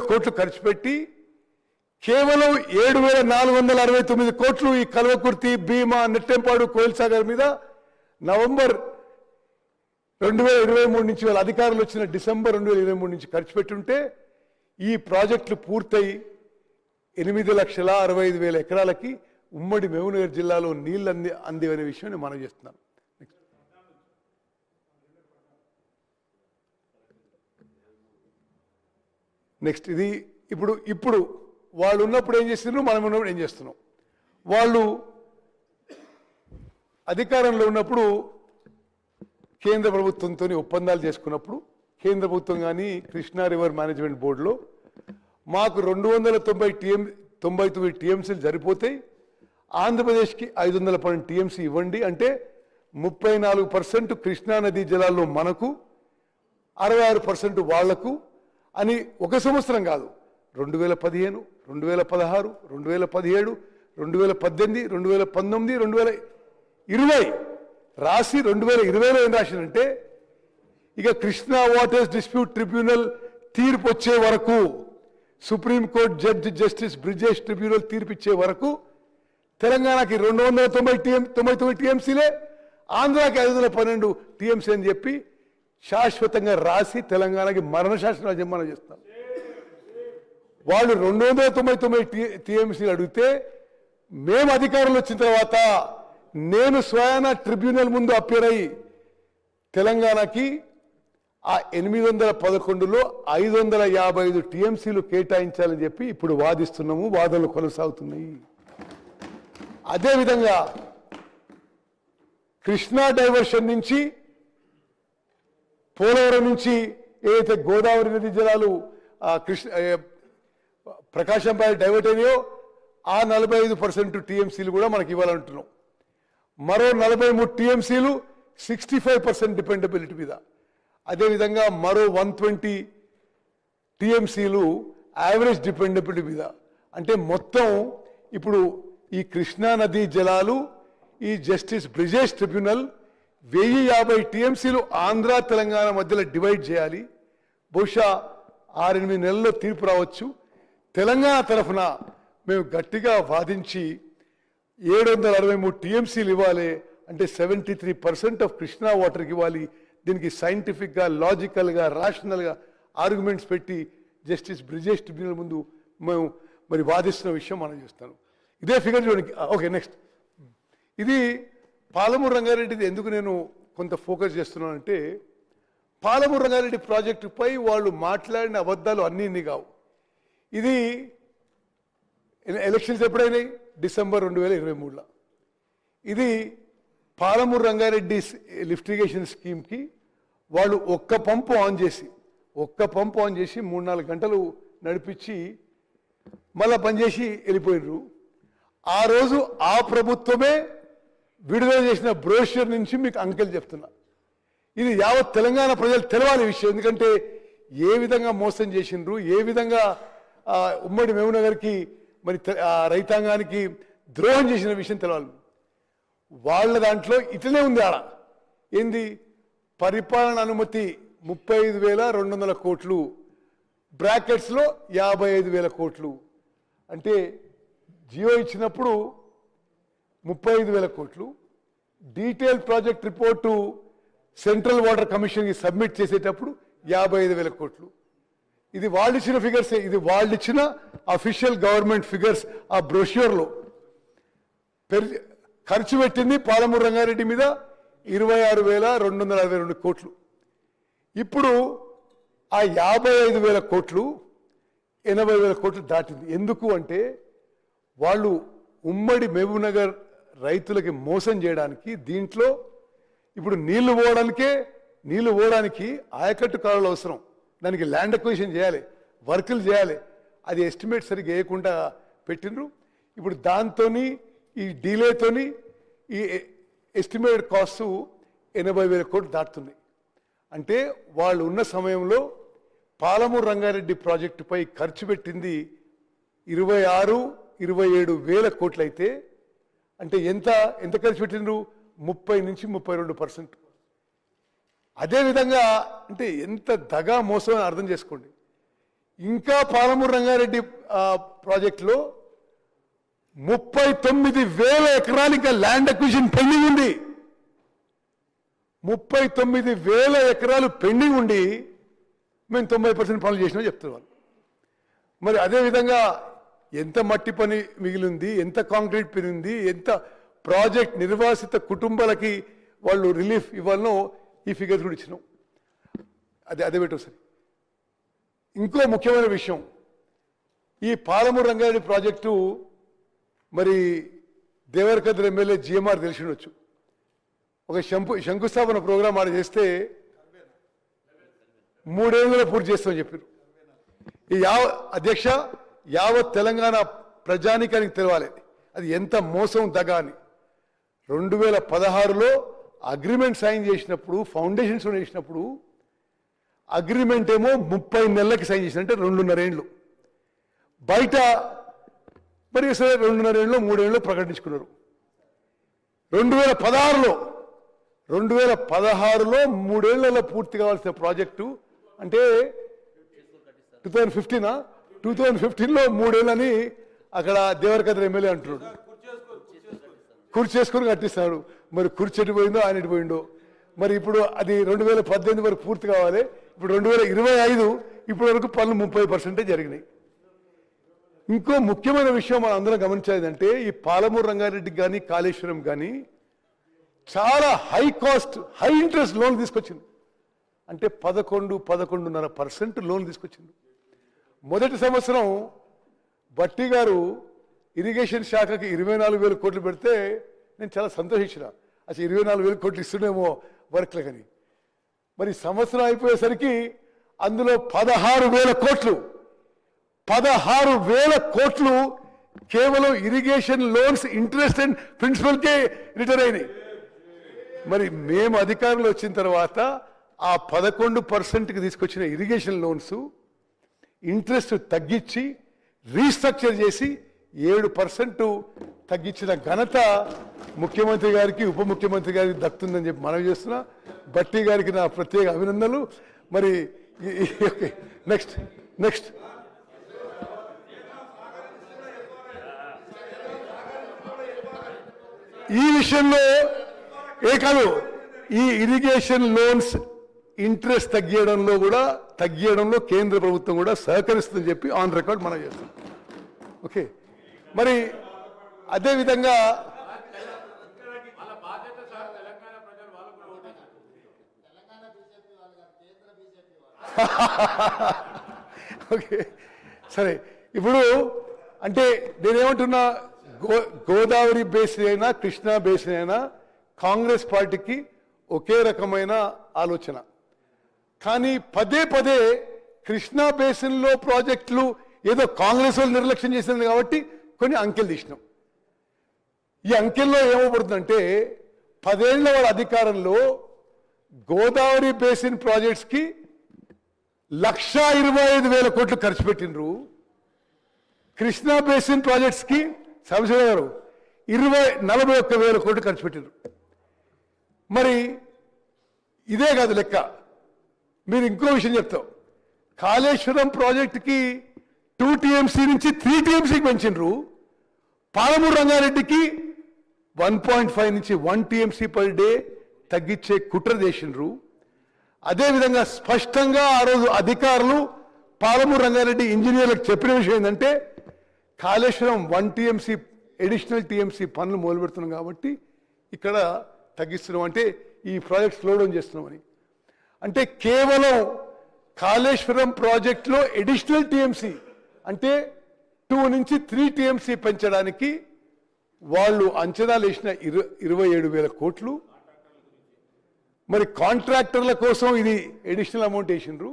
కోట్లు ఖర్చు పెట్టి కేవలం 7,469 కోట్లు ఈ కల్వకుర్తి, భీమా, నెట్టెంపాడు, కోయిల్సాగర్ మీద నవంబర్ 2023 నుంచి వాళ్ళ అధికారులు వచ్చిన డిసెంబర్ 2023 నుంచి ఖర్చు పెట్టుంటే ఈ ప్రాజెక్టులు పూర్తయి 8,65,000 ఎకరాలకి ఉమ్మడి మహబూబ్నగర్ జిల్లాలో నీళ్లు అందివనే విషయాన్ని మనం చేస్తున్నాం. నెక్స్ట్ ఇది ఇప్పుడు వాళ్ళు ఉన్నప్పుడు ఏం చేస్తున్నారు, మనం ఉన్నప్పుడు ఏం చేస్తున్నాం. వాళ్ళు అధికారంలో ఉన్నప్పుడు కేంద్ర ప్రభుత్వంతో ఒప్పందాలు చేసుకున్నప్పుడు కేంద్ర ప్రభుత్వం కానీ కృష్ణా రివర్ మేనేజ్మెంట్ బోర్డులో మాకు 299 టీఎంసీలు సరిపోతాయి, ఆంధ్రప్రదేశ్కి 512 టీఎంసీ ఇవ్వండి అంటే 34% కృష్ణా నదీ జలాల్లో మనకు, 66% వాళ్లకు అని ఒక సంవత్సరం కాదు, 2015, 2016, 2017, 2018, 2019, 2020 రాసి 2020లో ఏం రాసిందంటే ఇక కృష్ణా వాటర్స్ డిస్ప్యూట్ ట్రిబ్యునల్ తీర్పు వచ్చే వరకు, supreme court judge justice Brijesh tribunal తీర్పు ఇచ్చే వరకు తెలంగాణకి 299 టీఎంసీలే, ఆంధ్రాకి 512 టీఎంసీ అని చెప్పి శాశ్వతంగా రాసి తెలంగాణకి మరణ శాసనాలు జన్మన చేస్తున్నారు. వాళ్ళు 299 టీఎంసీలు అడిగితే మేము అధికారంలో వచ్చిన తర్వాత నేను స్వయాన ట్రిబ్యునల్ ముందు అప్పీర్ అయ్యి తెలంగాణకి ఆ 811లో 555 టీఎంసీలు కేటాయించాలని చెప్పి ఇప్పుడు వాదిస్తున్నాము, వాదనలు కొనసాగుతున్నాయి. అదేవిధంగా కృష్ణా డైవర్షన్ నుంచి పోలవరం నుంచి ఏదైతే గోదావరి నది జలాలు ప్రకాశంపై డైవర్ట్ అయినాయో ఆ 45% టీఎంసీలు కూడా మనకి ఇవ్వాలంటున్నాం. మరో 43 టీఎంసీలు 65% డిపెండబిలిటీ మీద, అదేవిధంగా మరో 120 టీఎంసీలు యావరేజ్ డిపెండబిలిటీ మీద. అంటే మొత్తం ఇప్పుడు ఈ కృష్ణా నదీ జలాలు ఈ జస్టిస్ బ్రిజేష్ ట్రిబ్యునల్ 1050 టీఎంసీలు ఆంధ్ర తెలంగాణ మధ్యలో డివైడ్ చేయాలి. బహుశా 6-8 నెలల్లో తీర్పు రావచ్చు. తెలంగాణ తరఫున మేము గట్టిగా వాదించి 763 టీఎంసీలు ఇవ్వాలి అంటే 73% ఆఫ్ కృష్ణా వాటర్కి ఇవ్వాలి. దీనికి సైంటిఫిక్గా, లాజికల్గా, రాషనల్గా ఆర్గ్యుమెంట్స్ పెట్టి జస్టిస్ బ్రిజేష్ ట్రిబ్యునల్ ముందు మేము మరి వాదిస్తున్న విషయం మనం చేస్తాను. ఇదే ఫిగర్ చూడండి. ఓకే, నెక్స్ట్ ఇది పాలమూరు రంగారెడ్డిది ఎందుకు నేను కొంత ఫోకస్ చేస్తున్నానంటే పాలమూరు రంగారెడ్డి ప్రాజెక్టుపై వాళ్ళు మాట్లాడిన అబద్ధాలు అన్నీ కావు. ఇది ఎలక్షన్స్ ఎప్పుడైనాయి? డిసెంబర్ 2023లో. ఇది పాలమూరు రంగారెడ్డి లిఫ్ట్ ఇరిగేషన్ స్కీమ్కి వాళ్ళు ఒక్క పంపు ఆన్ చేసి 3-4 గంటలు నడిపించి మళ్ళా పనిచేసి వెళ్ళిపోయినారు. ఆ రోజు ఆ ప్రభుత్వమే విడుదల చేసిన బ్రోషర్ నుంచి మీకు అంకెలు చెప్తున్నా. ఇది యావత్ తెలంగాణ ప్రజలు తెలవాలి విషయం. ఎందుకంటే ఏ విధంగా మోసం చేసిండ్రు, ఏ విధంగా ఉమ్మడి మహబూబ్నగర్కి మరి రైతాంగానికి ద్రోహం చేసిన విషయం తెలవాలి. వాళ్ళ దాంట్లో ఇట్లనే ఉంది. ఆడ ఏంది? పరిపాలన అనుమతి 35,200 కోట్లు, బ్రాకెట్స్లో 55,000 కోట్లు. అంటే జియో ఇచ్చినప్పుడు 35,000 కోట్లు, detail project report central water కమిషన్కి సబ్మిట్ చేసేటప్పుడు 55,000 కోట్లు. ఇది వాళ్ళు ఇచ్చిన ఫిగర్సే, ఇది వాళ్ళు ఇచ్చిన అఫీషియల్ గవర్నమెంట్ ఫిగర్స్. ఆ బ్రోష్యూర్లో ఖర్చు పెట్టింది పాలమూరు రంగారెడ్డి మీద 26,262 కోట్లు. ఇప్పుడు ఆ 55,000 కోట్లు 80,000 కోట్లు దాటింది. ఎందుకు అంటే వాళ్ళు ఉమ్మడి మహబూబ్నగర్ రైతులకి మోసం చేయడానికి, దీంట్లో ఇప్పుడు నీళ్లు పోవడానికి ఆయకట్టు కాలువలు అవసరం, దానికి ల్యాండ్ అక్విజిషన్ చేయాలి, వర్కులు చేయాలి. అది ఎస్టిమేట్ సరిగ్గా వేయకుండా పెట్టినరు. ఇప్పుడు దాంతో ఈ డీలేతోని ఈ ఎస్టిమేటెడ్ కాస్ట్ 80,000 కోట్లు దాటుతున్నాయి. అంటే వాళ్ళు ఉన్న సమయంలో పాలమూరు రంగారెడ్డి ప్రాజెక్టుపై ఖర్చు పెట్టింది 26-27,000 కోట్లు అయితే, అంటే ఎంత ఖర్చు పెట్టినరు? 30-32%. అదేవిధంగా అంటే ఎంత దగా మోసం అని అర్థం చేసుకోండి. ఇంకా పాలమూరు రంగారెడ్డి ప్రాజెక్టులో 39,000 ఎకరాలు ఇంకా ల్యాండ్ అక్విజిషన్ పెండింగ్ ఉంది. 39,000 ఎకరాలు పెండింగ్ ఉండి మేము 90% పనులు చేసినా చెప్తున్నారు. మరి అదేవిధంగా ఎంత మట్టి పని మిగిలింది, ఎంత కాంక్రీట్ పని ఉంది, ఎంత ప్రాజెక్ట్ నిర్వాసిత కుటుంబాలకి వాళ్ళు రిలీఫ్ ఇవ్వాలనో ఈ ఫిగర్స్ కూడా ఇచ్చినాం. అదే పెట్టు సరే. ఇంకో ముఖ్యమైన విషయం, ఈ పాలమూరు రంగారెడ్డి ప్రాజెక్టు మరి దేవరకద్ర ఎమ్మెల్యే జిఎంఆర్ తెలిసినవచ్చు. ఒక శంకుస్థాపన ప్రోగ్రాం ఆడ చేస్తే 3 ఏళ్ళలో పూర్తి చేస్తామని చెప్పారు. ఈ అధ్యక్ష యావత్ తెలంగాణ ప్రజానికానికి తెలవాలి అది ఎంత మోసం దగా అని. 2016లో అగ్రిమెంట్ సైన్ చేసినప్పుడు, ఫౌండేషన్స్ చేసినప్పుడు అగ్రిమెంట్ ఏమో 30 నెలలకి సైన్ చేసిన, అంటే 2.5 ఏళ్ళు. బయట మరి సరే 2.5 ఏళ్ళు 3 ఏళ్ళు ప్రకటించుకున్నారు. 2016లో 3 ఏళ్లలో పూర్తి కావాల్సిన ప్రాజెక్టు అంటే 2015లో 3 ఏళ్ళని అక్కడ దేవరకద్ర ఎమ్మెల్యే అంటున్నాడు. కుర్చీ చేసుకుని కట్టిస్తున్నాడు. మరి కుర్చీ ఎటు పోయిందో ఆయన ఎటు పోయిందో. మరి ఇప్పుడు అది 2018 వరకు పూర్తి కావాలి. ఇప్పుడు 2025 ఇప్పటి వరకు పనులు 30% జరిగినాయి. ఇంకో ముఖ్యమైన విషయం మనం అందరం గమనించేదంటే ఈ పాలమూరు రంగారెడ్డికి కానీ కాళేశ్వరం కానీ చాలా high cost high interest loan తీసుకొచ్చింది. అంటే 11.5% లోన్ తీసుకొచ్చింది. మొదటి సంవత్సరం బట్టి గారు ఇరిగేషన్ శాఖకి 24,000 కోట్లు పెడితే నేను చాలా సంతోషించిన. అసలు 24,000 కోట్లు ఇస్తుండేమో వర్క్లు కానీ. మరి సంవత్సరం అయిపోయేసరికి అందులో 16,000 కోట్లు కేవలం ఇరిగేషన్ లోన్స్ ఇంట్రెస్ట్ అండ్ ప్రిన్సిపల్కే రిటర్న్ అయినాయి. మరి మేము అధికారంలో వచ్చిన తర్వాత ఆ 11%కి తీసుకొచ్చిన ఇరిగేషన్ లోన్స్ ఇంట్రెస్ట్ తగ్గించి రీస్ట్రక్చర్ చేసి 7% తగ్గించిన ఘనత ముఖ్యమంత్రి గారికి ఉప ముఖ్యమంత్రి గారికి దక్కుతుందని చెప్పి మనవి చేస్తున్నా. బట్టి గారికి నా ప్రత్యేక అభినందనలు. మరి నెక్స్ట్ ఈ విషయంలో కాదు, ఈ ఇరిగేషన్ లోన్స్ ఇంట్రెస్ట్ తగ్గియడంలో కేంద్ర ప్రభుత్వం కూడా సహకరిస్తుందని చెప్పి ఆన్ రికార్డ్ మనం చేస్తాం. ఓకే, మరి అదేవిధంగా ఓకే సరే. ఇప్పుడు అంటే నేనేమంటున్నా, గోదావరి బేసిన్ అయినా కృష్ణా బేసిన్ అయినా కాంగ్రెస్ పార్టీకి ఒకే రకమైన ఆలోచన. కానీ పదే కృష్ణా బేసిన్లో ప్రాజెక్టులు ఏదో కాంగ్రెస్ వాళ్ళు నిర్లక్ష్యం చేసింది కాబట్టి కొన్ని అంకెలు తీసినాం. ఈ అంకెల్లో ఏమవుతుందంటే 10 ఏళ్ల వాళ్ళ అధికారంలో గోదావరి బేసిన్ ప్రాజెక్ట్స్కి 1,25,000 కోట్లు ఖర్చు పెట్టినరు. కృష్ణా బేసిన్ ప్రాజెక్ట్స్కి సంశయ గారు 41,000 కోట్లు ఖర్చు పెట్టినరు. మరి ఇదే కాదు లెక్క. మీరు ఇంకో విషయం చెప్తాం, కాళేశ్వరం ప్రాజెక్టుకి 2 TMC నుంచి 3 TMCకి పెంచినరు. పాలమూరు రంగారెడ్డికి 1.5 నుంచి 1 TMC పర్ డే తగ్గించే కుట్ర చేసినరు. అదేవిధంగా స్పష్టంగా ఆ రోజు అధికారులు పాలమూరు రంగారెడ్డి ఇంజనీర్లకు చెప్పిన విషయం ఏంటంటే కాళేశ్వరం 1 TMC అడిషనల్ TMC పనులు మొదలు పెడుతున్నాం కాబట్టి ఇక్కడ తగ్గిస్తున్నాం, అంటే ఈ ప్రాజెక్ట్ స్లో డౌన్ చేస్తున్నామని. అంటే కేవలం కాళేశ్వరం ప్రాజెక్టులో అడిషనల్ TMC అంటే 2 నుంచి 3 TMC పెంచడానికి వాళ్ళు అంచనాలు వేసిన 27,000 కోట్లు. మరి కాంట్రాక్టర్ల కోసం ఇది అడిషనల్ అమౌంట్ వేసినారు.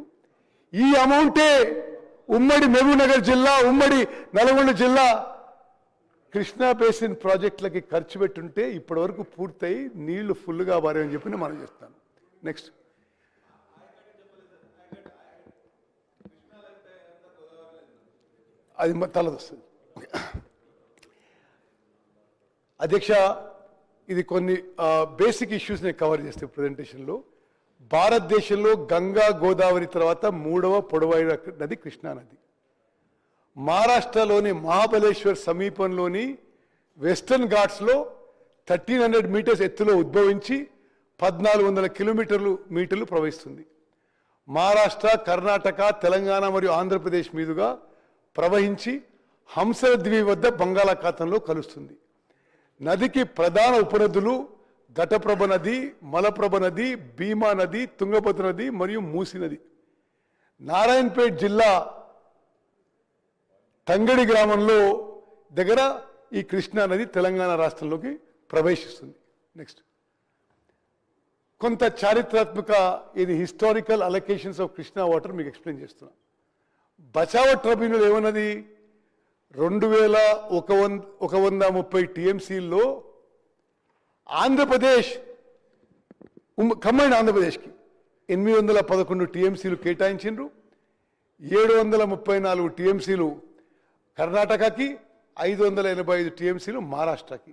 ఈ అమౌంటే ఉమ్మడి మహబూబ్నగర్ జిల్లా, ఉమ్మడి నల్గొండ జిల్లా కృష్ణా బేసిన్ ప్రాజెక్టులకి ఖర్చు పెట్టుంటే ఇప్పటి వరకు పూర్తయి నీళ్లు ఫుల్గా బారని చెప్పి మనం చెప్తాను. నెక్స్ట్ అది తలదొస్తుంది. అధ్యక్ష, ఇది కొన్ని బేసిక్ ఇష్యూస్ నేను కవర్ చేస్తే ప్రజెంటేషన్లో. భారతదేశంలో గంగా గోదావరి తర్వాత 3వ పొడవైన నది కృష్ణా నది. మహారాష్ట్రలోని మహాబలేశ్వర్ సమీపంలోని వెస్టర్న్ ఘాట్స్లో 1300 మీటర్స్ ఎత్తులో ఉద్భవించి 1400 మీటర్లు ప్రవహిస్తుంది. మహారాష్ట్ర, కర్ణాటక, తెలంగాణ మరియు ఆంధ్రప్రదేశ్ మీదుగా ప్రవహించి హంసల ద్వీపి వద్ద బంగాళాఖాతంలో కలుస్తుంది. నదికి ప్రధాన ఉపనదులు ఘటప్రభ నది, మలప్రభ నది, భీమా నది, తుంగభద్ర నది మరియు మూసి నది. నారాయణపేట్ జిల్లా తంగడి గ్రామంలో దగ్గర ఈ కృష్ణా నది తెలంగాణ రాష్ట్రంలోకి ప్రవేశిస్తుంది. నెక్స్ట్ కొంత చారిత్రాత్మక ఇది historical allocations of Krishna water మీకు ఎక్స్ప్లెయిన్ చేస్తున్నా. బచావట్ ట్రిబ్యునల్ ఏమన్నది, 2130 టీఎంసీల్లో ఆంధ్రప్రదేశ్ కంబైన్డ్ ఆంధ్రప్రదేశ్కి 811 టీఎంసీలు కేటాయించిండ్రు. 734 టీఎంసీలు కర్ణాటకకి, 585 టీఎంసీలు మహారాష్ట్రకి.